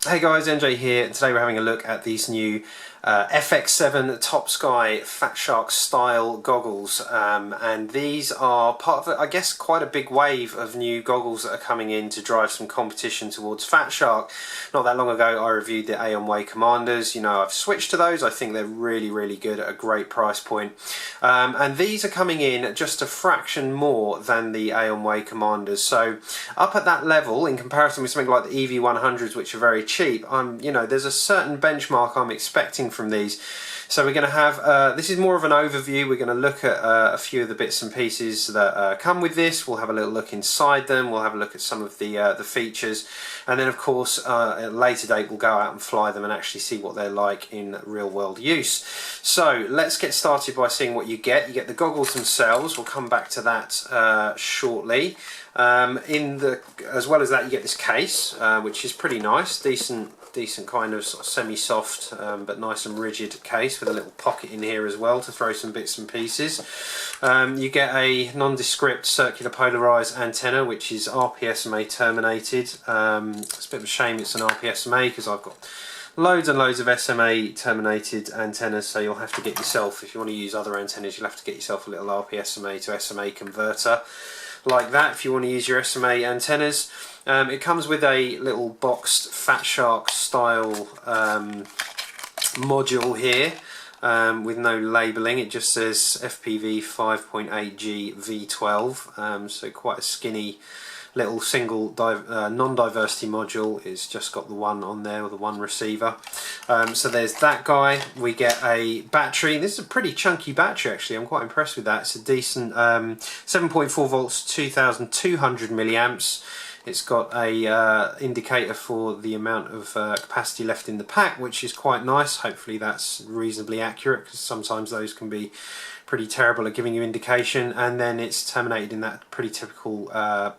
Hey guys, NJ here. Today we're having a look at these new FX7 Topsky Fat Shark style goggles, and these are part of, I guess, quite a big wave of new goggles that are coming in to drive some competition towards Fat Shark. Not that long ago I reviewed the Aomway Commanders. You know, I've switched to those. I think they're really good at a great price point, and these are coming in just a fraction more than the Aomway Commanders, so up at that level in comparison with something like the EV100s, which are very cheap. There's a certain benchmark I'm expecting from these. So we're going to have, this is more of an overview. We're going to look at a few of the bits and pieces that come with this. We'll have a little look inside them. We'll have a look at some of the features. And then of course, at a later date, we'll go out and fly them and actually see what they're like in real world use. So let's get started by seeing what you get. You get the goggles themselves. We'll come back to that shortly. As well as that, you get this case, which is pretty nice, decent kind of, semi-soft but nice and rigid case with a little pocket in here as well to throw some bits and pieces. You get a nondescript circular polarized antenna, which is RPSMA terminated. It's a bit of a shame it's an RPSMA because I've got loads and loads of SMA terminated antennas, so you'll have to get yourself, if you want to use other antennas, you'll have to get yourself a little RPSMA to SMA converter like that if you want to use your SMA antennas. It comes with a little boxed Fat Shark style module here with no labelling. It just says FPV 5.8G V12, so quite a skinny little single non-diversity module. It's just got the one on there, or the one receiver. So there's that guy. We get a battery. This is a pretty chunky battery actually. I'm quite impressed with that. It's a decent 7.4 volts, 2200 milliamps. It's got a indicator for the amount of capacity left in the pack, which is quite nice. Hopefully that's reasonably accurate, because sometimes those can be pretty terrible at giving you indication. And then it's terminated in that pretty typical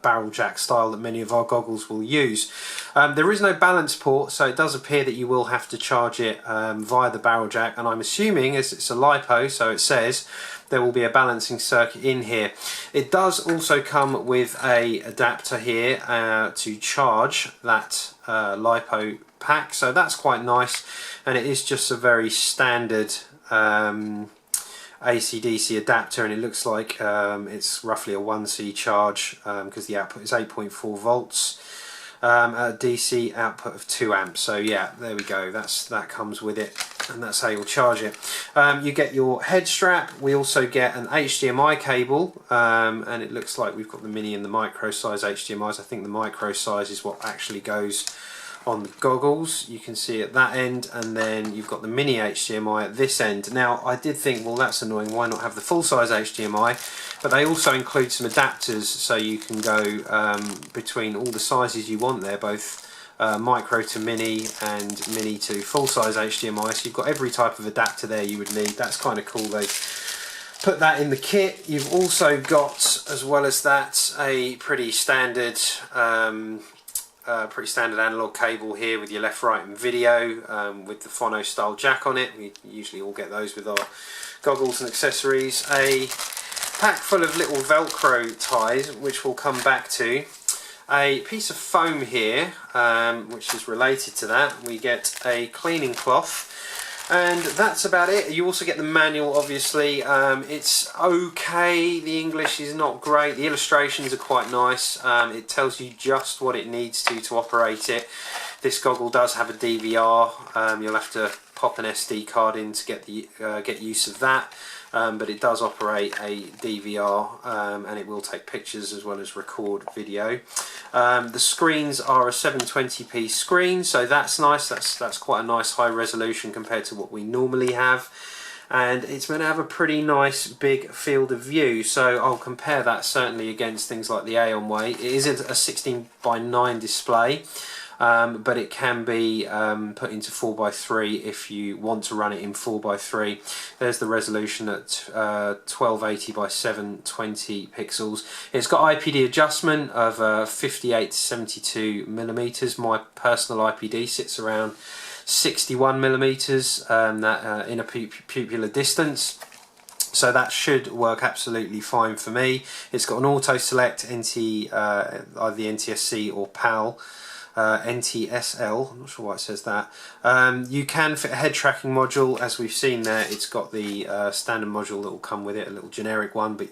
barrel jack style that many of our goggles will use. There is no balance port, so it does appear that you will have to charge it via the barrel jack, and I'm assuming, as it's a LiPo, so it says, there will be a balancing circuit in here. It does also come with a adapter here to charge that LiPo pack, so that's quite nice. And it is just a very standard AC/DC adapter, and it looks like it's roughly a 1C charge because the output is 8.4 volts. A DC output of 2 amps. So yeah, there we go. That comes with it, and that's how you'll charge it. You get your head strap. We also get an HDMI cable, and it looks like we've got the mini and the micro size HDMIs. I think the micro size is what actually goes on the goggles. You can see at that end, and then you've got the mini HDMI at this end. Now I did think, well, that's annoying, why not have the full size HDMI? But they also include some adapters, so you can go between all the sizes you want there, both micro to mini and mini to full size HDMI. So you've got every type of adapter there you would need. That's kind of cool. They put that in the kit. You've also got, as well as that, a pretty standard analog cable here with your left, right and video with the phono style jack on it. We usually all get those with our goggles and accessories. A pack full of little Velcro ties, which we'll come back to. A piece of foam here, which is related to that. We get a cleaning cloth, and that's about it. You also get the manual, obviously. It's okay, the English is not great, the illustrations are quite nice. It tells you just what it needs to operate it. This goggle does have a DVR. You'll have to pop an SD card in to get use of that. But it does operate a DVR, and it will take pictures as well as record video. The screens are a 720p screen, so that's nice. That's quite a nice high resolution compared to what we normally have, and it's going to have a pretty nice big field of view. So I'll compare that certainly against things like the Aomway. It is a 16:9 display. But it can be put into 4:3 if you want to run it in 4:3. There's the resolution at 1280 by 720 pixels. It's got IPD adjustment of 58 to 72 millimeters. My personal IPD sits around 61 millimeters, that inner pupillar distance. So that should work absolutely fine for me. It's got an auto select either the NTSC or PAL NTSL, I'm not sure why it says that. You can fit a head tracking module, as we've seen there. It's got the standard module that will come with it, a little generic one, but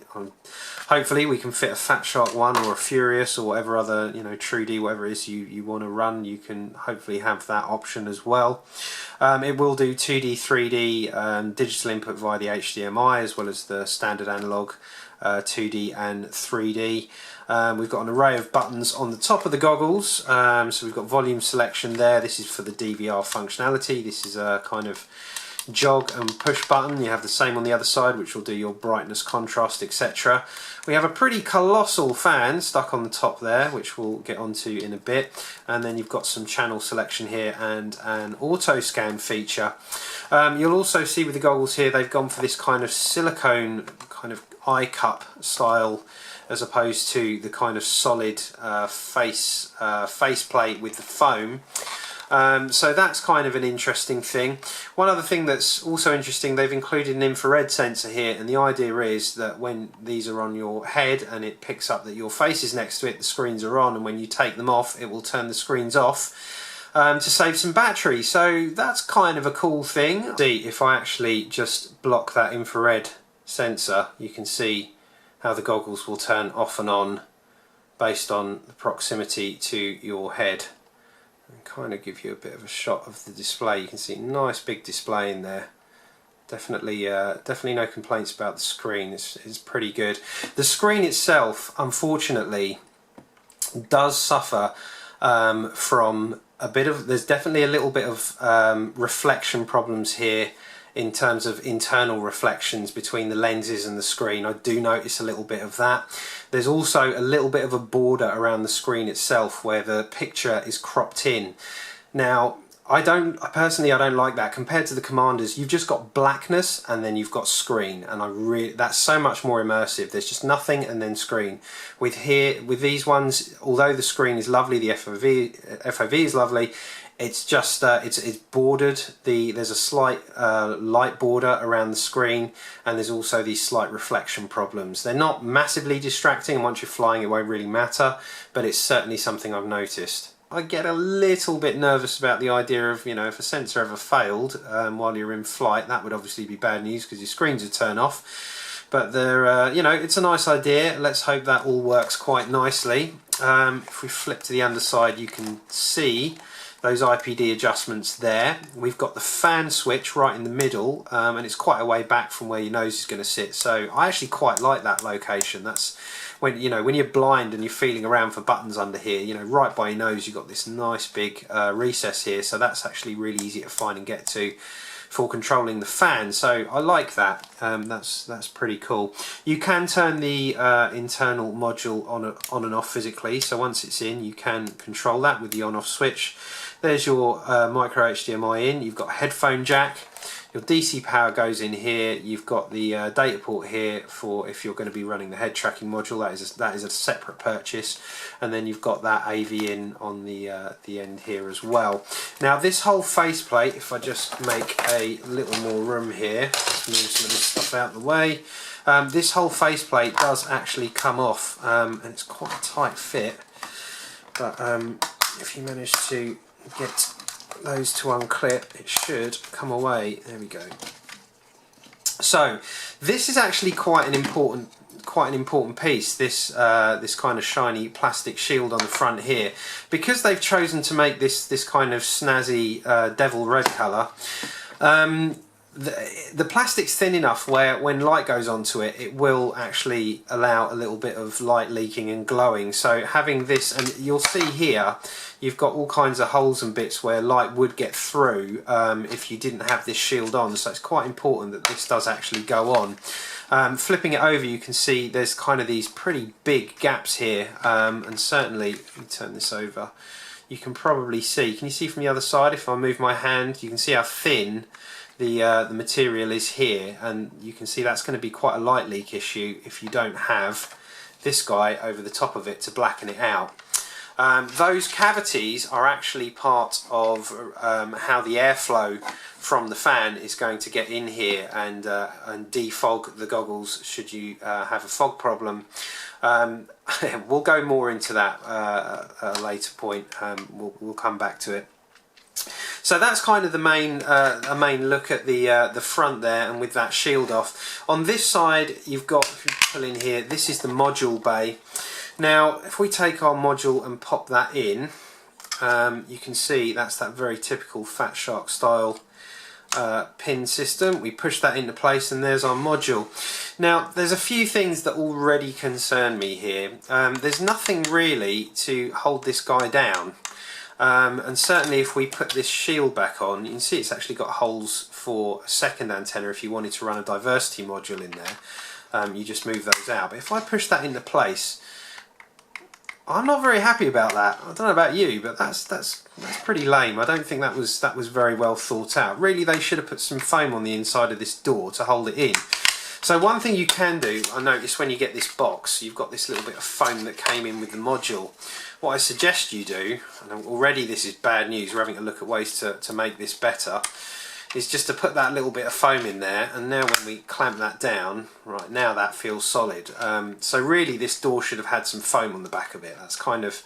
hopefully we can fit a Fat Shark one or a Furious or whatever other, you know, TrueD, whatever it is you want to run. You can hopefully have that option as well. It will do 2D, 3D digital input via the HDMI, as well as the standard analog 2D and 3D. We've got an array of buttons on the top of the goggles, so we've got volume selection there. This is for the DVR functionality. This is a kind of jog and push button. You have the same on the other side, which will do your brightness, contrast, etc. We have a pretty colossal fan stuck on the top there, which we'll get onto in a bit, and then you've got some channel selection here and an auto scan feature. You'll also see with the goggles here, they've gone for this kind of silicone kind of eye cup style, as opposed to the kind of solid faceplate with the foam. So that's kind of an interesting thing. One other thing that's also interesting, they've included an infrared sensor here, and the idea is that when these are on your head and it picks up that your face is next to it, the screens are on, and when you take them off it will turn the screens off to save some battery. So that's kind of a cool thing. See, if I actually just block that infrared sensor, you can see how the goggles will turn off and on based on the proximity to your head. And kind of give you a bit of a shot of the display. You can see a nice big display in there. Definitely no complaints about the screen. It's pretty good. The screen itself, unfortunately, does suffer from a bit of, there's definitely a little bit of reflection problems here in terms of internal reflections between the lenses and the screen. I do notice a little bit of that. There's also a little bit of a border around the screen itself where the picture is cropped in. Now, personally I don't like that. Compared to the Commanders, you've just got blackness and then you've got screen, and that's so much more immersive. There's just nothing and then screen. With these ones, although the screen is lovely, the FOV is lovely, it's just it's bordered. There's a slight light border around the screen, and there's also these slight reflection problems. They're not massively distracting, and once you're flying it won't really matter, but it's certainly something I've noticed. I get a little bit nervous about the idea of, you know, if a sensor ever failed while you're in flight, that would obviously be bad news because your screens would turn off. But they're, you know, it's a nice idea. Let's hope that all works quite nicely. If we flip to the underside, you can see those IPD adjustments there. We've got the fan switch right in the middle, and it's quite a way back from where your nose is going to sit. So I actually quite like that location. That's when, you know, when you're blind and you're feeling around for buttons under here, you know, right by your nose you've got this nice big recess here. So that's actually really easy to find and get to for controlling the fan. So I like that. That's pretty cool. You can turn the internal module on and off physically. So once it's in, you can control that with the on-off switch. There's your micro HDMI in. You've got a headphone jack. Your DC power goes in here. You've got the data port here for if you're going to be running the head tracking module. That is a separate purchase. And then you've got that AV in on the end here as well. Now this whole faceplate, if I just make a little more room here, let's move some of this stuff out of the way. This whole faceplate does actually come off, and it's quite a tight fit. But if you manage to get those to unclip, it should come away. There we go. So this is actually quite an important piece, this kind of shiny plastic shield on the front here, because they've chosen to make this kind of snazzy devil red colour. The plastic's thin enough where when light goes onto it, it will actually allow a little bit of light leaking and glowing. So having this, and you'll see here, you've got all kinds of holes and bits where light would get through if you didn't have this shield on. So it's quite important that this does actually go on. Flipping it over, you can see there's kind of these pretty big gaps here, and certainly, let me turn this over, you can probably see, can you see from the other side, if I move my hand, you can see how thin the material is here, and you can see that's going to be quite a light leak issue if you don't have this guy over the top of it to blacken it out. Those cavities are actually part of how the airflow from the fan is going to get in here and defog the goggles should you have a fog problem. We'll go more into that at a later point. We'll come back to it. So that's kind of the main a main look at the front there, and with that shield off. On this side you've got, if you pull in here, this is the module bay. Now if we take our module and pop that in, you can see that's that very typical Fat Shark style pin system. We push that into place and there's our module. Now there's a few things that already concern me here. There's nothing really to hold this guy down. And certainly if we put this shield back on, you can see it's actually got holes for a second antenna if you wanted to run a diversity module in there. You just move those out. But if I push that into place, I'm not very happy about that. I don't know about you, but that's pretty lame. I don't think that was very well thought out. Really, they should have put some foam on the inside of this door to hold it in. So one thing you can do, I noticed when you get this box, you've got this little bit of foam that came in with the module. What I suggest you do, and already this is bad news, we're having a look at ways to make this better, is just to put that little bit of foam in there, and now when we clamp that down, right, now that feels solid. So really this door should have had some foam on the back of it. That's kind of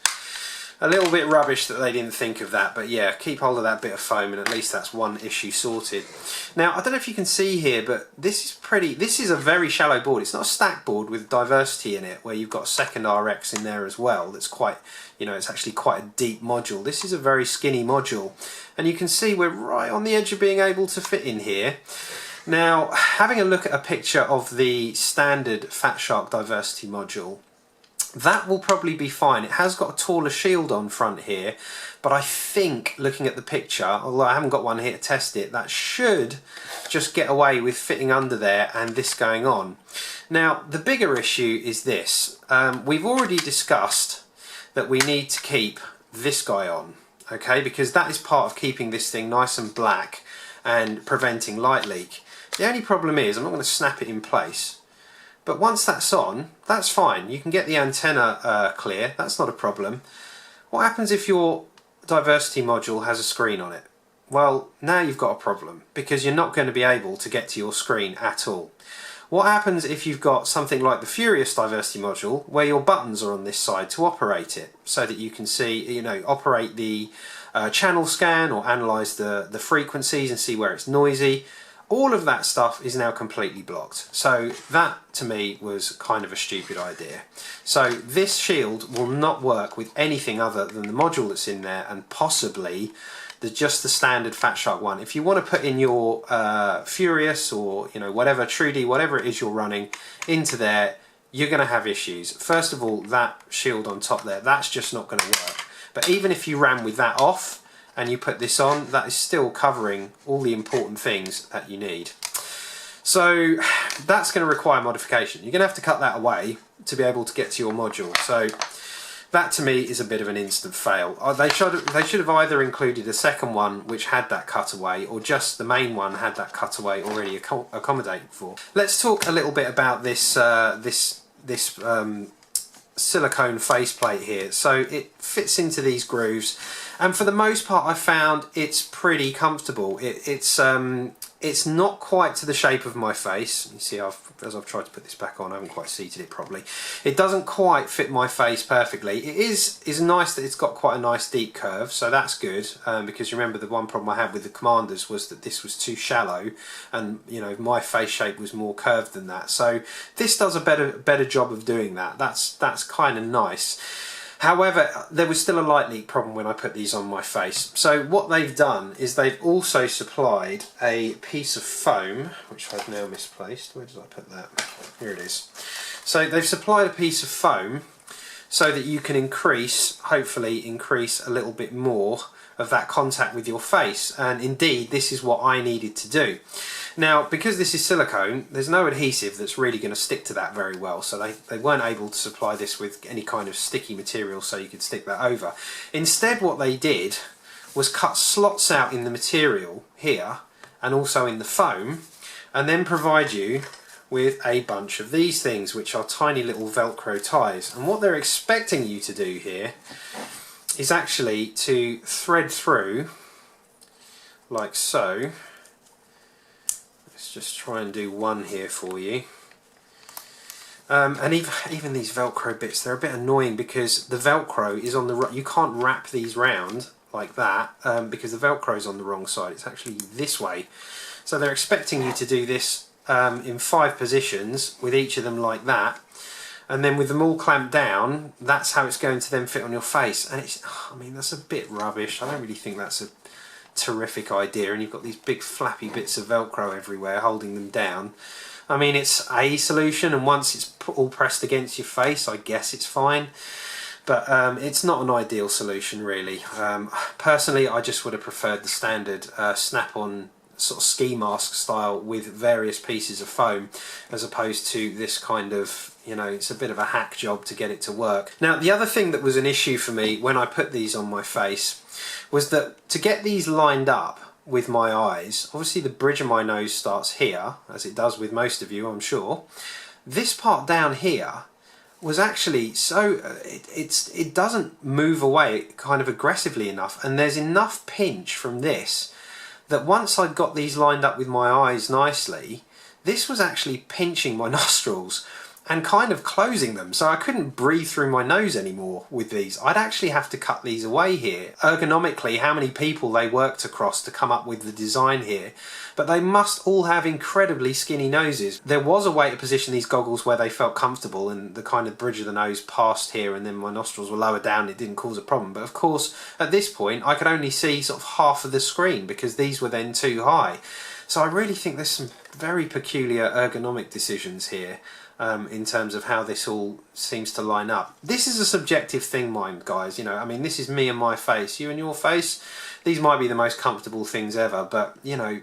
a little bit rubbish that they didn't think of that, but yeah, keep hold of that bit of foam and at least that's one issue sorted. Now I don't know if you can see here, but this is a very shallow board. It's not a stack board with diversity in it where you've got a second RX in there as well. That's quite, you know, it's actually quite a deep module. This is a very skinny module, and you can see we're right on the edge of being able to fit in here. Now having a look at a picture of the standard Fat Shark diversity module, that will probably be fine. It has got a taller shield on front here, but I think looking at the picture, although I haven't got one here to test it, that should just get away with fitting under there and this going on. Now the bigger issue is this. We've already discussed that we need to keep this guy on, okay, because that is part of keeping this thing nice and black and preventing light leak. The only problem is I'm not going to snap it in place. But once that's on, that's fine. You can get the antenna clear, that's not a problem. What happens if your diversity module has a screen on it? Well, now you've got a problem, because you're not going to be able to get to your screen at all. What happens if you've got something like the Furious diversity module, where your buttons are on this side to operate it, so that you can see, you know, operate the channel scan or analyse the frequencies and see where it's noisy. All of that stuff is now completely blocked. So that to me was kind of a stupid idea. So this shield will not work with anything other than the module that's in there, and possibly just the standard Fat Shark one. If you want to put in your Furious or, you know, whatever, TrueD, whatever it is you're running into there, you're going to have issues. First of all, that shield on top there, that's just not going to work. But even if you ran with that off and you put this on, that is still covering all the important things that you need. So that's going to require modification. You're going to have to cut that away to be able to get to your module. So that to me is a bit of an instant fail. They should have either included a second one which had that cutaway, or just the main one had that cutaway already accommodated for. Let's talk a little bit about this silicone faceplate here. So it fits into these grooves, and for the most part I found it's pretty comfortable. It's not quite to the shape of my face. You see, as I've tried to put this back on, I haven't quite seated it properly. It doesn't quite fit my face perfectly. It is nice that it's got quite a nice deep curve, so that's good, because remember the one problem I had with the Commanders was that this was too shallow, and you know, my face shape was more curved than that. So this does a better job of doing that. That's kind of nice. However, there was still a light leak problem when I put these on my face. So what they've done is they've also supplied a piece of foam, which I've now misplaced. Where did I put that? Here it is. So they've supplied a piece of foam so that you can hopefully increase a little bit more of that contact with your face. And indeed, this is what I needed to do. Now, because this is silicone, there's no adhesive that's really going to stick to that very well, so they weren't able to supply this with any kind of sticky material so you could stick that over. Instead, what they did was cut slots out in the material here and also in the foam, and then provide you with a bunch of these things, which are tiny little Velcro ties. And what they're expecting you to do here is actually to thread through like so. Let's just try and do one here for you. And even these Velcro bits, they're a bit annoying because the Velcro is on the you can't wrap these round like that because the Velcro is on the wrong side. It's actually this way. So they're expecting you to do this in 5 positions with each of them like that, and then with them all clamped down, that's how it's going to then fit on your face. And it's, I mean, that's a bit rubbish. I don't really think that's a terrific idea. And you've got these big flappy bits of Velcro everywhere holding them down. I mean, it's a solution, and once it's all pressed against your face, I guess it's fine. But it's not an ideal solution, really. Personally, I just would have preferred the standard snap-on sort of ski mask style with various pieces of foam, as opposed to this kind of, you know, it's a bit of a hack job to get it to work. Now, the other thing that was an issue for me when I put these on my face was that to get these lined up with my eyes, obviously the bridge of my nose starts here, as it does with most of you, I'm sure. This part down here was actually so it doesn't move away kind of aggressively enough, and there's enough pinch from this that once I'd got these lined up with my eyes nicely, this was actually pinching my nostrils and kind of closing them, so I couldn't breathe through my nose anymore with these. I'd actually have to cut these away here. Ergonomically, how many people they worked across to come up with the design here, but they must all have incredibly skinny noses. There was a way to position these goggles where they felt comfortable and the kind of bridge of the nose passed here and then my nostrils were lower down, it didn't cause a problem. But of course, at this point, I could only see sort of half of the screen because these were then too high. So I really think there's some very peculiar ergonomic decisions here. In terms of how this all seems to line up. This is a subjective thing, mind, guys. You know, I mean, this is me and my face. You and your face, these might be the most comfortable things ever, but, you know,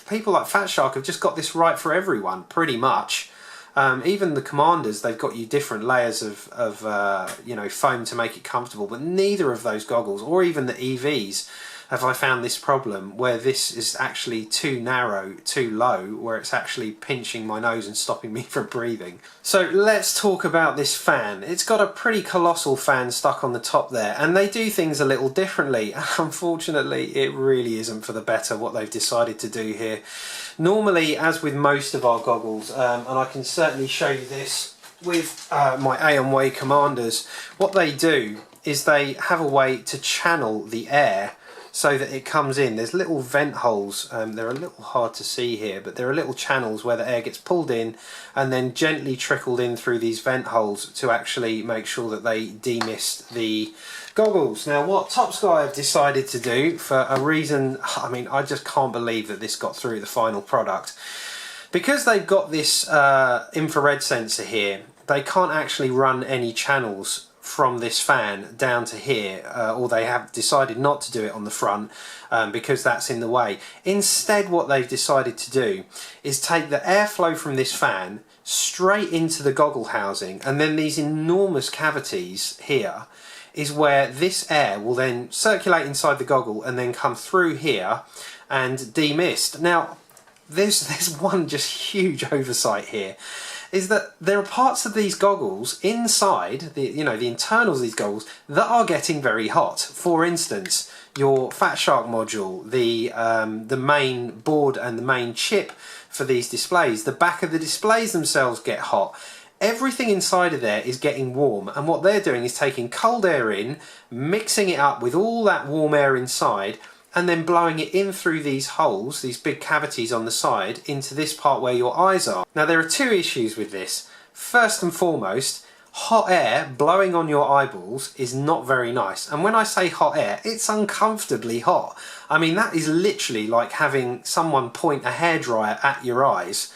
people like Fat Shark have just got this right for everyone, pretty much. Even the Commanders, they've got you different layers of you know, foam to make it comfortable, but neither of those goggles, or even the EVs, have I found this problem where this is actually too narrow, too low, where it's actually pinching my nose and stopping me from breathing. So let's talk about this fan. It's got a pretty colossal fan stuck on the top there, and they do things a little differently. Unfortunately, it really isn't for the better what they've decided to do here. Normally, as with most of our goggles, and I can certainly show you this with my Aomway Commanders, what they do is they have a way to channel the air so that it comes in. There's little vent holes, they're a little hard to see here, but there are little channels where the air gets pulled in and then gently trickled in through these vent holes to actually make sure that they demist the goggles. Now, what Topsky have decided to do, for a reason, I mean, I just can't believe that this got through the final product. Because they've got this infrared sensor here, they can't actually run any channels from this fan down to here, or they have decided not to do it on the front because that's in the way. Instead, what they've decided to do is take the airflow from this fan straight into the goggle housing, and then these enormous cavities here is where this air will then circulate inside the goggle and then come through here and demist. Now, there's one just huge oversight here, is that there are parts of these goggles inside, the internals of these goggles, that are getting very hot. For instance, your Fat Shark module, the main board and the main chip for these displays, the back of the displays themselves get hot. Everything inside of there is getting warm, and what they're doing is taking cold air in, mixing it up with all that warm air inside, and then blowing it in through these holes, these big cavities on the side, into this part where your eyes are. Now, there are two issues with this. First and foremost, hot air blowing on your eyeballs is not very nice. And when I say hot air, it's uncomfortably hot. I mean, that is literally like having someone point a hairdryer at your eyes.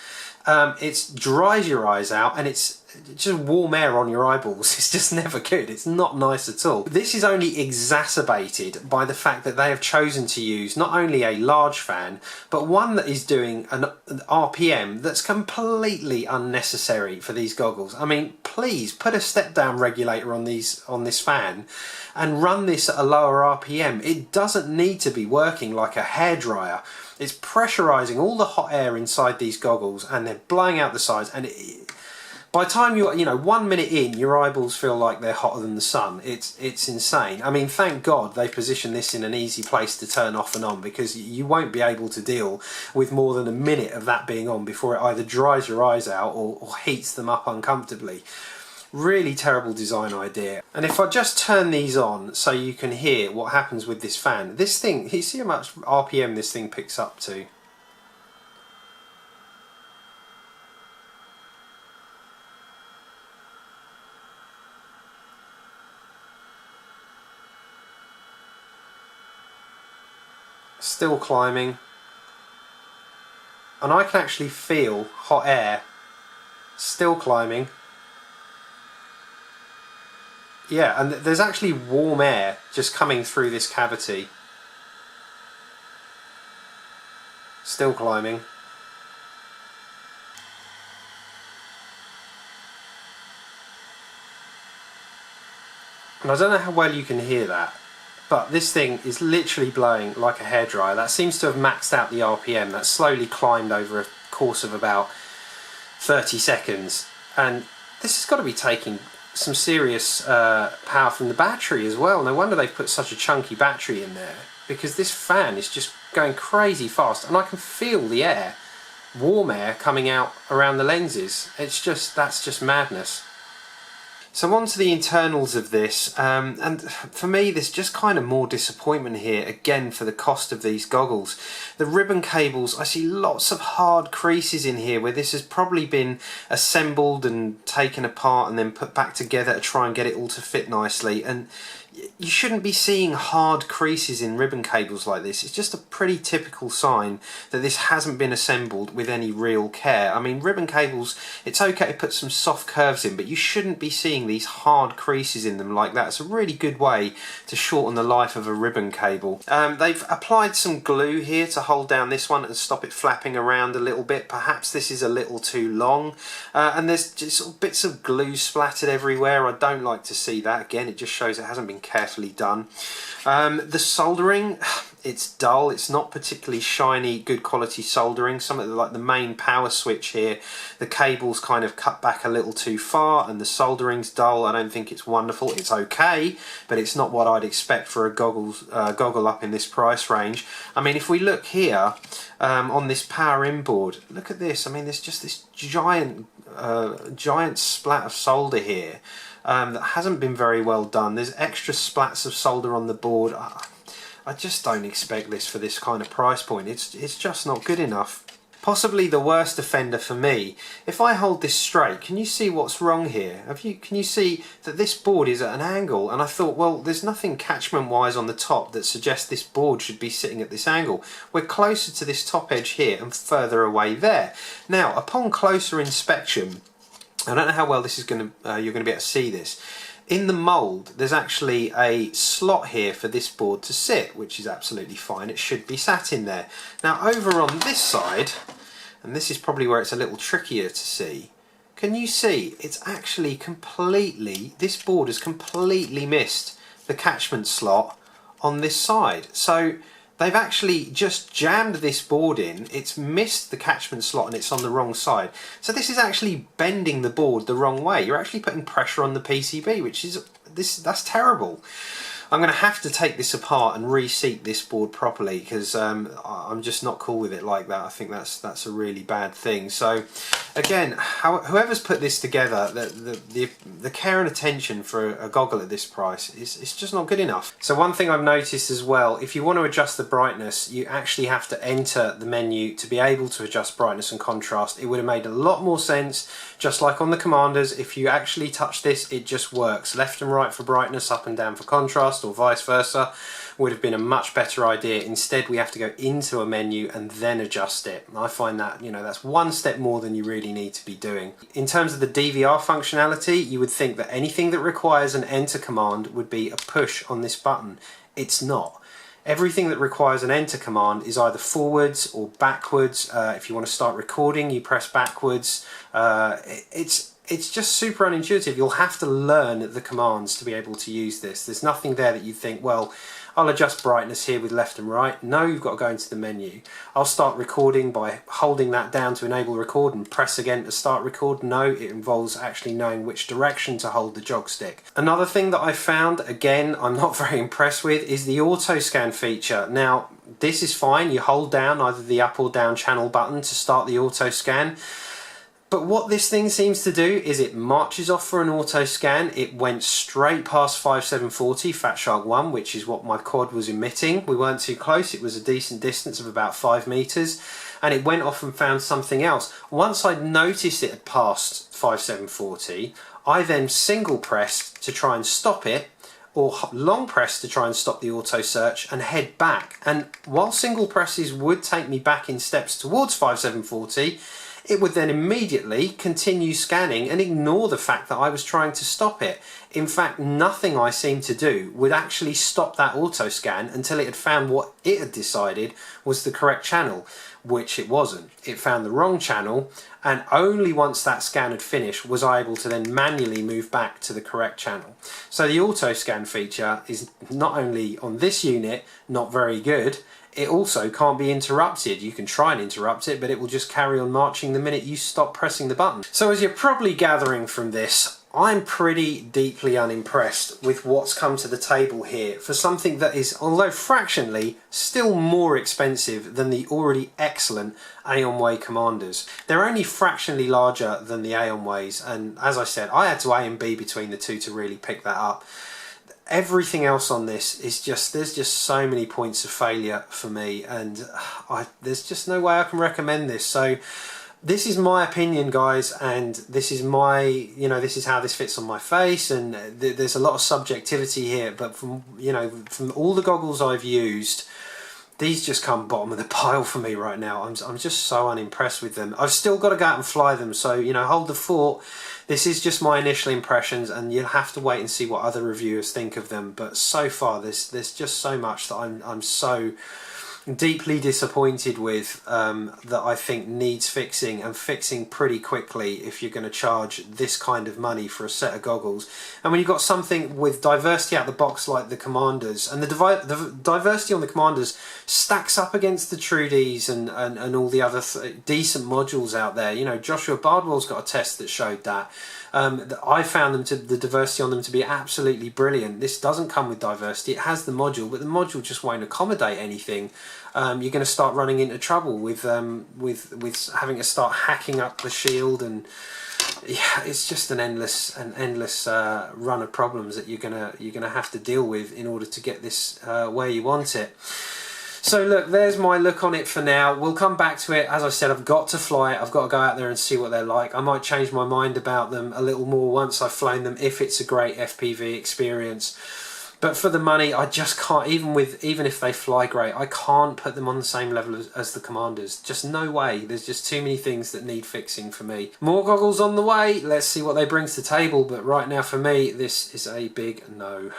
It dries your eyes out, and it's just warm air on your eyeballs. It's just never good. It's not nice at all. This is only exacerbated by the fact that they have chosen to use not only a large fan, but one that is doing an RPM that's completely unnecessary for these goggles. I mean, please put a step down regulator on this fan and run this at a lower RPM. It doesn't need to be working like a hairdryer. It's pressurizing all the hot air inside these goggles and then blowing out the sides, and By the time you know, 1 minute in, your eyeballs feel like they're hotter than the sun. It's insane. I mean, thank God they positioned this in an easy place to turn off and on, because you won't be able to deal with more than a minute of that being on before it either dries your eyes out or heats them up uncomfortably. Really terrible design idea. And if I just turn these on so you can hear what happens with this fan, this thing, you see how much RPM this thing picks up to? Still climbing, and I can actually feel hot air. Still climbing. Yeah, and there's actually warm air just coming through this cavity. Still climbing. And I don't know how well you can hear that, but this thing is literally blowing like a hairdryer. That seems to have maxed out the RPM. That's slowly climbed over a course of about 30 seconds. And this has got to be taking some serious power from the battery as well. No wonder they've put such a chunky battery in there, because this fan is just going crazy fast, and I can feel the air, warm air, coming out around the lenses. It's just, that's just madness. So on to the internals of this, and for me there's just kind of more disappointment here, again for the cost of these goggles. The ribbon cables, I see lots of hard creases in here where this has probably been assembled and taken apart and then put back together to try and get it all to fit nicely, and you shouldn't be seeing hard creases in ribbon cables like this. It's just a pretty typical sign that this hasn't been assembled with any real care. I mean, ribbon cables, it's okay to put some soft curves in, but you shouldn't be seeing these hard creases in them like that. It's a really good way to shorten the life of a ribbon cable. They've applied some glue here to hold down this one and stop it flapping around a little bit. Perhaps this is a little too long, and there's just sort of bits of glue splattered everywhere. I don't like to see that. Again, it just shows it hasn't been carefully done. The soldering, it's dull. It's not particularly shiny, good quality soldering. Some of the, like the main power switch here, the cable's kind of cut back a little too far, and the soldering's dull. I don't think it's wonderful. It's okay, but it's not what I'd expect for a goggle up in this price range. I mean, if we look here on this power inboard, look at this. I mean, there's just this giant splat of solder here. That hasn't been very well done. There's extra splats of solder on the board. I just don't expect this for this kind of price point. It's just not good enough. Possibly the worst offender for me. If I hold this straight, can you see what's wrong here? Can you see that this board is at an angle? And I thought, well, there's nothing catchment wise on the top that suggests this board should be sitting at this angle. We're closer to this top edge here and further away there. Now, upon closer inspection, I don't know how well this is you're going to be able to see this. In the mould, there's actually a slot here for this board to sit, which is absolutely fine. It should be sat in there. Now, over on this side, and this is probably where it's a little trickier to see, can you see it's actually completely, this board has completely missed the catchment slot on this side. So they've actually just jammed this board in, it's missed the catchment slot and it's on the wrong side. So this is actually bending the board the wrong way. You're actually putting pressure on the PCB, which is, that's terrible. I'm going to have to take this apart and reseat this board properly, because I'm just not cool with it like that. I think that's a really bad thing. So again, whoever's put this together, the care and attention for a goggle at this price is just not good enough. So one thing I've noticed as well, if you want to adjust the brightness, you actually have to enter the menu to be able to adjust brightness and contrast. It would have made a lot more sense, just like on the commanders, if you actually touch this, it just works. Left and right for brightness, up and down for contrast, or vice versa, would have been a much better idea. Instead, we have to go into a menu and then adjust it. I find that, you know, that's one step more than you really need to be doing. In terms of the DVR functionality, you would think that anything that requires an enter command would be a push on this button. It's not. Everything that requires an enter command is either forwards or backwards. If you want to start recording, you press backwards. It's just super unintuitive. You'll have to learn the commands to be able to use this. There's nothing there that you think, well, I'll adjust brightness here with left and right. No, you've got to go into the menu. I'll start recording by holding that down to enable record and press again to start record. No, it involves actually knowing which direction to hold the jog stick. Another thing that I found, again, I'm not very impressed with, is the auto scan feature. Now, this is fine. You hold down either the up or down channel button to start the auto scan. But what this thing seems to do is it marches off for an auto scan. It went straight past 5740 Fat Shark 1, which is what my quad was emitting. We weren't too close. It was a decent distance of about 5 meters, and it went off and found something else. Once I'd noticed it had passed 5740, I then single pressed to try and stop it, or long press to try and stop the auto search and head back. And while single presses would take me back in steps towards 5740, it would then immediately continue scanning and ignore the fact that I was trying to stop it. In fact, nothing I seemed to do would actually stop that auto scan until it had found what it had decided was the correct channel, which it wasn't. It found the wrong channel, and only once that scan had finished was I able to then manually move back to the correct channel. So the auto scan feature is not only on this unit not very good, it also can't be interrupted. You can try and interrupt it, but it will just carry on marching the minute you stop pressing the button. So as you're probably gathering from this, I'm pretty deeply unimpressed with what's come to the table here for something that is, although fractionally, still more expensive than the already excellent Aeonway Commanders. They're only fractionally larger than the Aeonways, and as I said, I had to A and B between the two to really pick that up. Everything else on this is just, there's just so many points of failure for me, and there's just no way I can recommend this. So this is my opinion, guys, and this is my, this is how this fits on my face, and there's a lot of subjectivity here, but from all the goggles I've used, these just come bottom of the pile for me right now. I'm just so unimpressed with them. I've still got to go out and fly them, so hold the fort. This is just my initial impressions, and you'll have to wait and see what other reviewers think of them. But so far, there's just so much that I'm so deeply disappointed with that I think needs fixing, and fixing pretty quickly if you're going to charge this kind of money for a set of goggles. And when you've got something with diversity out the box like the Commanders, and the diversity on the Commanders stacks up against the Trudies and all the other decent modules out there. Joshua Bardwell's got a test that showed that. I found the diversity on them to be absolutely brilliant. This doesn't come with diversity. It has the module, but the module just won't accommodate anything. You're going to start running into trouble with having to start hacking up the shield, and yeah, it's just an endless run of problems that you're gonna have to deal with in order to get this where you want it. So look, there's my look on it for now. We'll come back to it. As I said, I've got to fly it. I've got to go out there and see what they're like. I might change my mind about them a little more once I've flown them, if it's a great FPV experience. But for the money, I just can't, even if they fly great, I can't put them on the same level as the Commanders. Just no way. There's just too many things that need fixing for me. More goggles on the way. Let's see what they bring to the table. But right now for me, this is a big no.